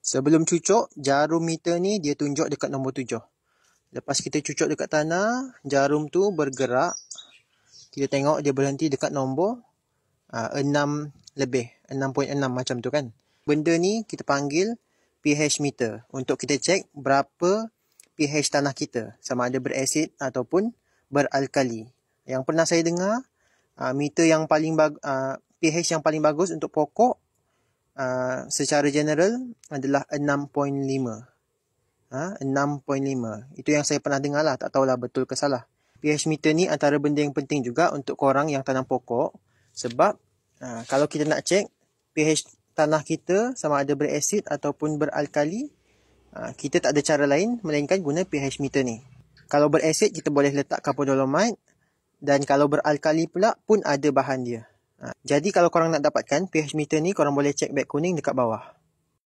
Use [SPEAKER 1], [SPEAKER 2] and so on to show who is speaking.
[SPEAKER 1] Sebelum cucuk, jarum meter ni dia tunjuk dekat nombor 7. Lepas kita cucuk dekat tanah, jarum tu bergerak. Kita tengok dia berhenti dekat nombor 6 lebih, 6.6 macam tu kan. Benda ni kita panggil pH meter untuk kita cek berapa pH tanah kita, sama ada berasid ataupun beralkali. Yang pernah saya dengar, meter yang paling pH yang paling bagus untuk pokok secara general adalah 6.5. 6.5. Itu yang saya pernah dengar lah, tak tahulah betul ke salah. pH meter ni antara benda yang penting juga untuk korang yang tanam pokok. Sebab kalau kita nak cek pH tanah kita sama ada berasid ataupun beralkali, kita tak ada cara lain melainkan guna pH meter ni. Kalau berasid kita boleh letak kapodolomite, dan kalau beralkali pula pun ada bahan dia. Jadi kalau korang nak dapatkan pH meter ni, korang boleh cek beg kuning dekat bawah.